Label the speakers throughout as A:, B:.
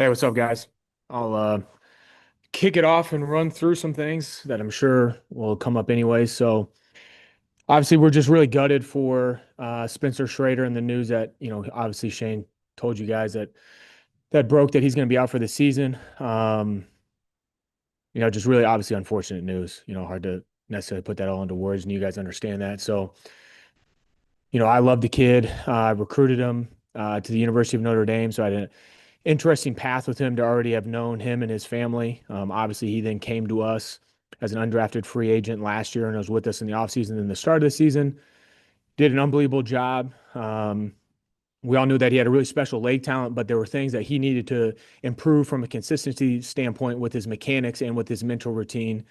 A: Hey, what's up, guys? I'll kick it off and run through some things that I'm sure will come up anyway. So, obviously, we're just really gutted for Spencer Schrader and the news that, obviously Shane told you guys that broke that he's going to be out for the season. Just really obviously unfortunate news. Hard to necessarily put that all into words, and you guys understand that. So, I love the kid. I recruited him to the University of Notre Dame, so I didn't interesting path with him to already have known him and his family. Obviously, he then came to us as an undrafted free agent last year and was with us in the offseason and the start of the season. Did an unbelievable job. We all knew that he had a really special leg talent, but there were things that he needed to improve from a consistency standpoint with his mechanics and with his mental routine.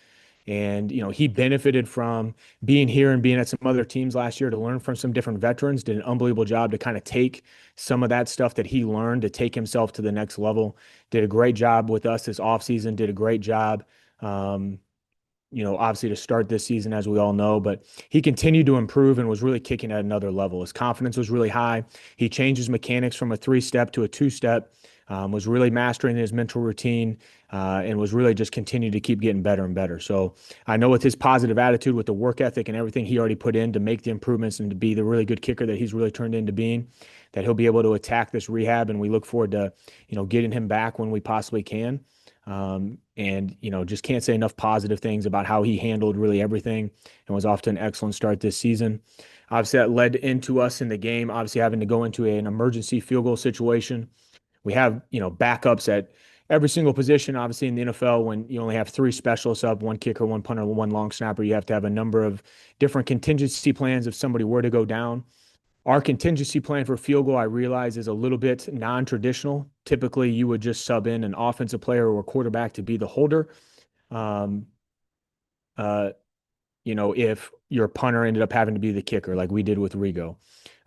A: And, he benefited from being here and being at some other teams last year to learn from some different veterans, did an unbelievable job to kind of take some of that stuff that he learned to take himself to the next level. Did a great job with us this offseason, did a great job, obviously to start this season, as we all know, but he continued to improve and was really kicking at another level. His confidence was really high. He changed his mechanics from a three-step to a two-step, was really mastering his mental routine, and was really just continuing to keep getting better and better. So I know with his positive attitude, with the work ethic and everything he already put in to make the improvements and to be the really good kicker that he's really turned into being, that he'll be able to attack this rehab. And we look forward to, getting him back when we possibly can. Just can't say enough positive things about how he handled really everything and was off to an excellent start this season. Obviously, that led into us in the game, obviously having to go into an emergency field goal situation. We have, backups at every single position. Obviously, in the NFL, when you only have three specialists up, one kicker, one punter, one long snapper, you have to have a number of different contingency plans if somebody were to go down. Our contingency plan for field goal, I realize, is a little bit non-traditional. Typically, you would just sub in an offensive player or a quarterback to be the holder. Um, uh, if your punter ended up having to be the kicker, like we did with Rigo.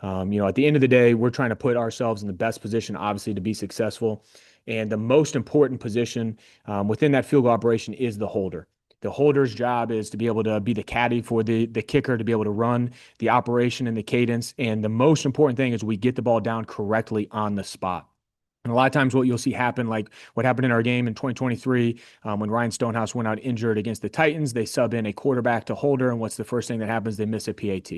A: At the end of the day, we're trying to put ourselves in the best position, obviously, to be successful. And the most important position within that field goal operation is the holder. The holder's job is to be able to be the caddy for the kicker, to be able to run the operation and the cadence. And the most important thing is we get the ball down correctly on the spot. And a lot of times, what you'll see happen, like what happened in our game in 2023, when Ryan Stonehouse went out injured against the Titans, they sub in a quarterback to holder. And what's the first thing that happens? They miss a PAT.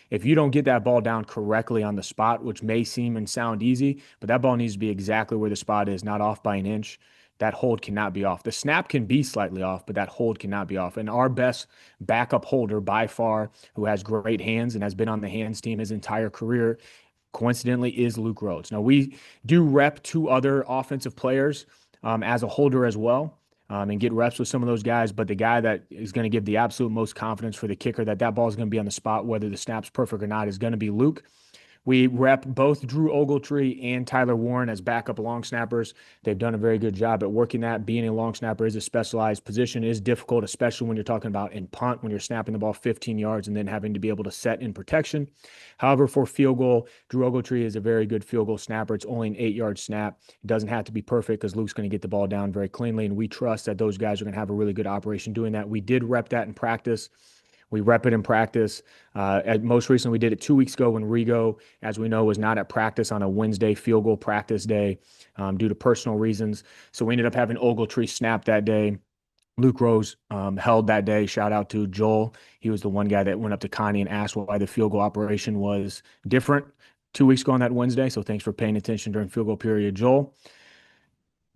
A: If you don't get that ball down correctly on the spot, which may seem and sound easy, but that ball needs to be exactly where the spot is, not off by an inch. That hold cannot be off. The snap can be slightly off, but that hold cannot be off. And our best backup holder by far, who has great hands and has been on the hands team his entire career, coincidentally, is Luke Rhodes. Now, we do rep two other offensive players as a holder as well, and get reps with some of those guys. But the guy that is going to give the absolute most confidence for the kicker that ball is going to be on the spot, whether the snap's perfect or not, is going to be Luke. We rep both Drew Ogletree and Tyler Warren as backup long snappers. They've done a very good job at working that. Being a long snapper is a specialized position, is difficult, especially when you're talking about in punt, when you're snapping the ball 15 yards and then having to be able to set in protection. However, for field goal, Drew Ogletree is a very good field goal snapper. It's only an 8-yard snap. It doesn't have to be perfect because Luke's going to get the ball down very cleanly, and we trust that those guys are going to have a really good operation doing that. We did rep that in practice. We rep it in practice. Most recently, we did it 2 weeks ago when Rigo, as we know, was not at practice on a Wednesday field goal practice day due to personal reasons. So we ended up having Ogletree snap that day. Luke Rose held that day. Shout out to Joel. He was the one guy that went up to Connie and asked why the field goal operation was different 2 weeks ago on that Wednesday. So thanks for paying attention during field goal period, Joel.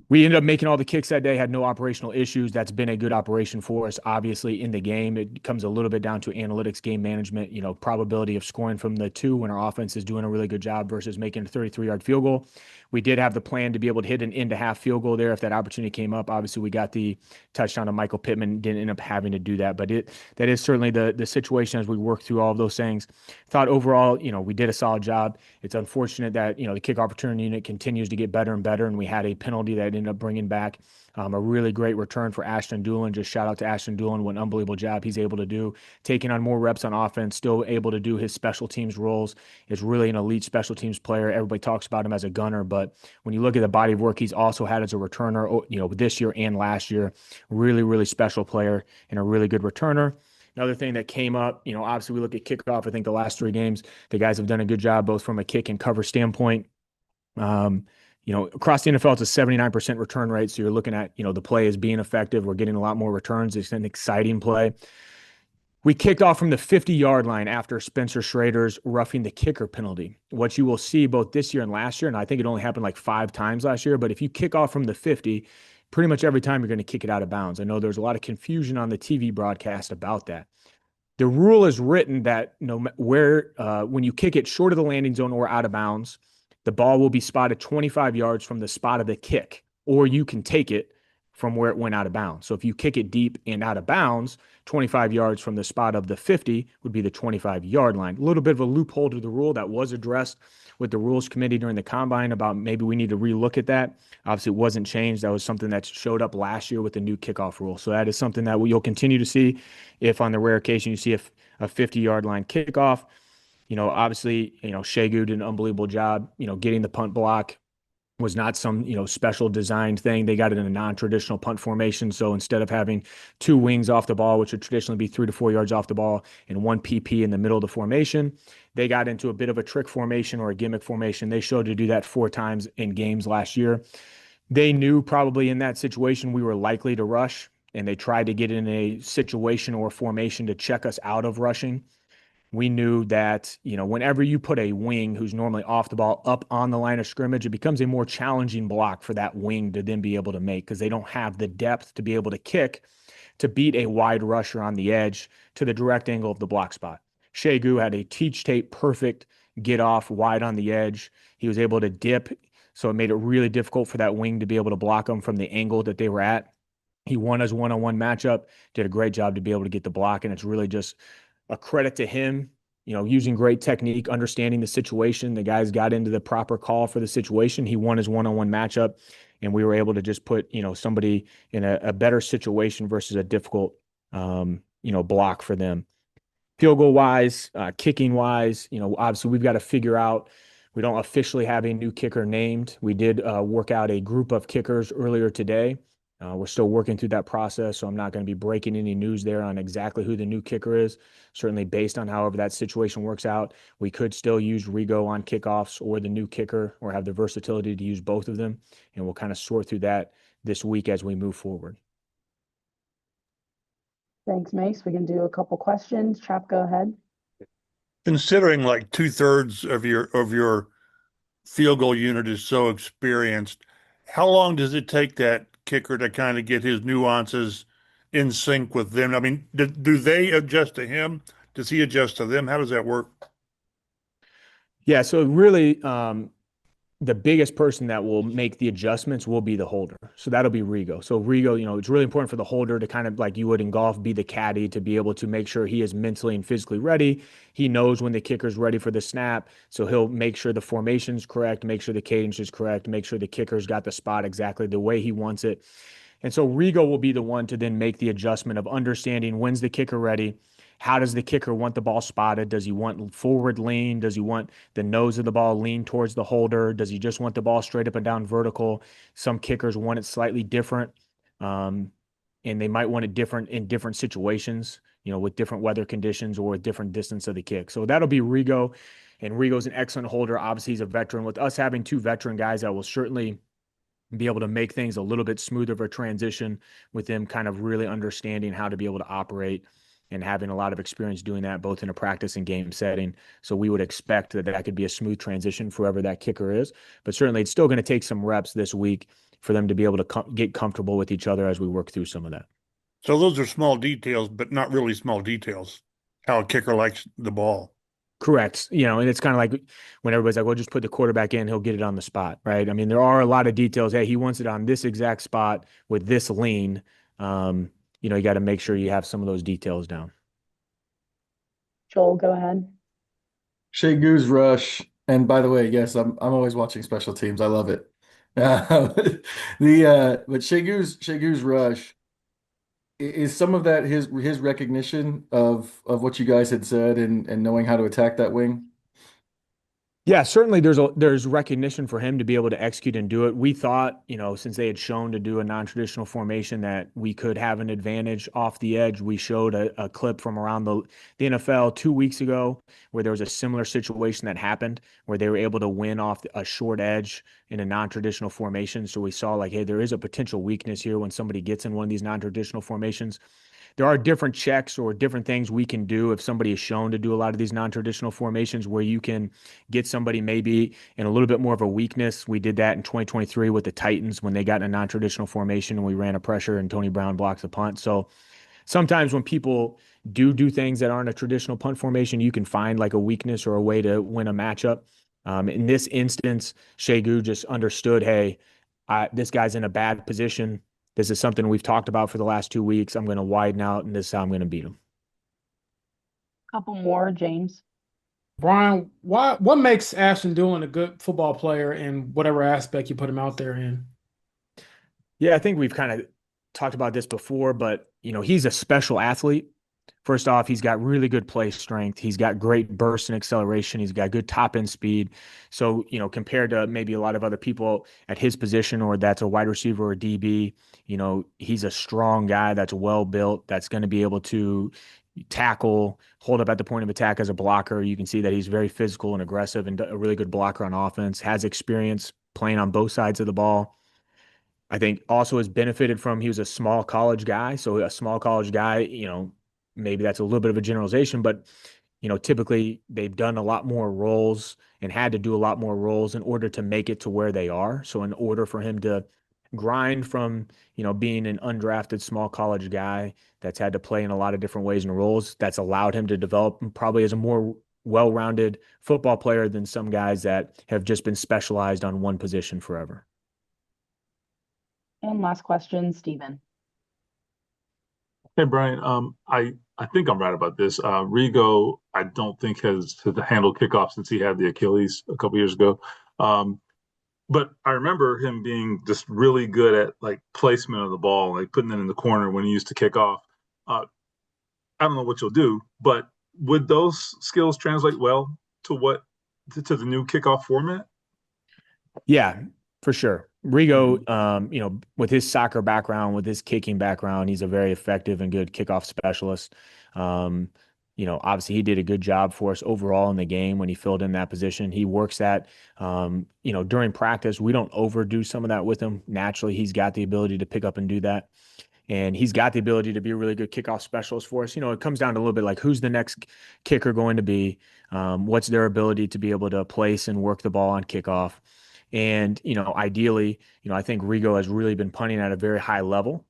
A: We ended up making all the kicks that day, had no operational issues. That's been a good operation for us. Obviously, in the game, it comes a little bit down to analytics, game management, probability of scoring from the two when our offense is doing a really good job versus making a 33-yard field goal. We did have the plan to be able to hit an end-to-half field goal there if that opportunity came up. Obviously, we got the touchdown to Michael Pittman, didn't end up having to do that. But that is certainly the situation as we work through all of those things. Thought overall, we did a solid job. It's unfortunate that, the kick opportunity unit continues to get better and better, and we had a penalty that ended up bringing back a really great return for Ashton Dulan. Just shout out to Ashton Dulan. What an unbelievable job he's able to do, taking on more reps on offense, still able to do his special teams roles. Is really an elite special teams player. Everybody talks about him as a gunner, but when you look at the body of work he's also had as a returner, this year and last year, really, really special player and a really good returner. Another thing that came up, obviously we look at kickoff. I think the last three games, the guys have done a good job, both from a kick and cover standpoint. Across the NFL, it's a 79% return rate. So you're looking at, the play is being effective. We're getting a lot more returns. It's an exciting play. We kicked off from the 50-yard line after Spencer Schrader's roughing the kicker penalty. What you will see both this year and last year, and I think it only happened like 5 times last year, but if you kick off from the 50, pretty much every time you're going to kick it out of bounds. I know there's a lot of confusion on the TV broadcast about that. The rule is written that when you kick it short of the landing zone or out of bounds, the ball will be spotted 25 yards from the spot of the kick, or you can take it from where it went out of bounds. So if you kick it deep and out of bounds, 25 yards from the spot of the 50 would be the 25-yard line. A little bit of a loophole to the rule that was addressed with the rules committee during the combine about maybe we need to relook at that. Obviously, it wasn't changed. That was something that showed up last year with the new kickoff rule. So that is something that you'll continue to see if on the rare occasion you see a 50-yard line kickoff. Obviously, Shegu did an unbelievable job, getting the punt block. Was not some, special designed thing. They got it in a non-traditional punt formation. So instead of having two wings off the ball, which would traditionally be 3 to 4 yards off the ball, and one PP in the middle of the formation, they got into a bit of a trick formation or a gimmick formation. They showed to do that 4 times in games last year. They knew probably in that situation we were likely to rush, and they tried to get in a situation or a formation to check us out of rushing. We knew that, whenever you put a wing who's normally off the ball up on the line of scrimmage, it becomes a more challenging block for that wing to then be able to make because they don't have the depth to be able to kick to beat a wide rusher on the edge to the direct angle of the block spot. Shegu had a teach tape perfect get off wide on the edge. He was able to dip, so it made it really difficult for that wing to be able to block them from the angle that they were at. He won his one-on-one matchup, did a great job to be able to get the block, and it's really just a credit to him, using great technique, understanding the situation. The guys got into the proper call for the situation. He won his one-on-one matchup, and we were able to just put, somebody in a better situation versus a difficult, block for them. Field goal wise, kicking wise, obviously we've got to figure out. We don't officially have a new kicker named. We did work out a group of kickers earlier today. We're still working through that process, so I'm not going to be breaking any news there on exactly who the new kicker is. Certainly based on however that situation works out, we could still use Rigo on kickoffs or the new kicker or have the versatility to use both of them, and we'll kind of sort through that this week as we move forward.
B: Thanks, Mace. We can do a couple questions. Chap, go ahead.
C: Considering like 2/3 of your field goal unit is so experienced, how long does it take that kicker to kind of get his nuances in sync with them? I mean, do they adjust to him? Does he adjust to them? How does that work?
A: Yeah, so really, the biggest person that will make the adjustments will be the holder. So that'll be Rigo. So Rigo, it's really important for the holder to kind of like you would in golf, be the caddy to be able to make sure he is mentally and physically ready. He knows when the kicker's ready for the snap. So he'll make sure the formation's correct, make sure the cadence is correct, make sure the kicker's got the spot exactly the way he wants it. And so Rigo will be the one to then make the adjustment of understanding when's the kicker ready. How does the kicker want the ball spotted? Does he want forward lean? Does he want the nose of the ball lean towards the holder? Does he just want the ball straight up and down vertical? Some kickers want it slightly different, and they might want it different in different situations, with different weather conditions or with different distance of the kick. So that'll be Rigo, and Rigo's an excellent holder. Obviously, he's a veteran. With us having 2 veteran guys, that will certainly be able to make things a little bit smoother of a transition with them kind of really understanding how to be able to operate and having a lot of experience doing that both in a practice and game setting. So we would expect that could be a smooth transition for whoever that kicker is. But certainly it's still going to take some reps this week for them to be able to get comfortable with each other as we work through some of that.
C: So those are small details, but not really small details. How a kicker likes the ball.
A: Correct. And it's kind of like when everybody's like, well, just put the quarterback in, he'll get it on the spot, right? I mean, there are a lot of details. Hey, he wants it on this exact spot with this lean. You got to make sure you have some of those details down.
B: Joel, go ahead.
D: Shegu's rush, and by the way, yes, I'm always watching special teams. I love it. But Shegu's rush is some of that his recognition of what you guys had said and knowing how to attack that wing.
A: Yeah, certainly there's recognition for him to be able to execute and do it. We thought, since they had shown to do a non-traditional formation that we could have an advantage off the edge. We showed a clip from around the NFL 2 weeks ago where there was a similar situation that happened where they were able to win off a short edge in a non-traditional formation. So we saw like, hey, there is a potential weakness here when somebody gets in one of these non-traditional formations. There are different checks or different things we can do if somebody is shown to do a lot of these non-traditional formations where you can get somebody maybe in a little bit more of a weakness. We did that in 2023 with the Titans when they got in a non-traditional formation and we ran a pressure and Tony Brown blocks a punt. So sometimes when people do things that aren't a traditional punt formation, you can find like a weakness or a way to win a matchup. In this instance, Shegu just understood, hey, this guy's in a bad position. This is something we've talked about for the last 2 weeks. I'm going to widen out, and this is how I'm going to beat him.
B: Couple more, James.
E: Brian, what makes Ashton Dulan a good football player in whatever aspect you put him out there in?
A: Yeah, I think we've kind of talked about this before, but he's a special athlete. First off, he's got really good play strength. He's got great burst and acceleration. He's got good top end speed. So, compared to maybe a lot of other people at his position, or that's a wide receiver or DB, he's a strong guy that's well built, that's going to be able to tackle, hold up at the point of attack as a blocker. You can see that he's very physical and aggressive and a really good blocker on offense, has experience playing on both sides of the ball. I think also has benefited from he was a small college guy. So a small college guy, maybe that's a little bit of a generalization, but typically they've done a lot more roles and had to do a lot more roles in order to make it to where they are. So in order for him to grind from, being an undrafted small college guy that's had to play in a lot of different ways and roles, that's allowed him to develop probably as a more well-rounded football player than some guys that have just been specialized on one position forever.
B: And last question, Stephen.
F: Hey Brian, I think I'm right about this. Rigo, I don't think has handled kickoff since he had the Achilles a couple years ago. But I remember him being just really good at like placement of the ball, like putting it in the corner when he used to kick off. I don't know what you'll do, but would those skills translate well to to the new kickoff format?
A: Yeah, for sure. Rigo, with his soccer background, with his kicking background, he's a very effective and good kickoff specialist. Obviously he did a good job for us overall in the game when he filled in that position. He works that, during practice, we don't overdo some of that with him. Naturally, he's got the ability to pick up and do that. And he's got the ability to be a really good kickoff specialist for us. It comes down to a little bit like who's the next kicker going to be? What's their ability to be able to place and work the ball on kickoff? And, ideally, I think Rigo has really been punting at a very high level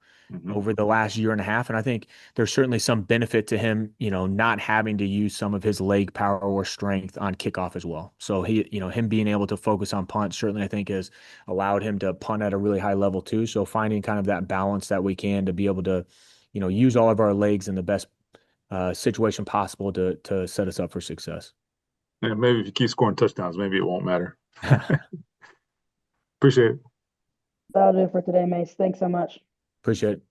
A: over the last year and a half. And I think there's certainly some benefit to him, not having to use some of his leg power or strength on kickoff as well. So him being able to focus on punt certainly I think has allowed him to punt at a really high level too. So finding kind of that balance that we can to be able to, use all of our legs in the best situation possible to set us up for success.
F: Yeah, maybe if you keep scoring touchdowns, maybe it won't matter. Appreciate it.
B: That'll do it for today, Mace. Thanks so much.
A: Appreciate it.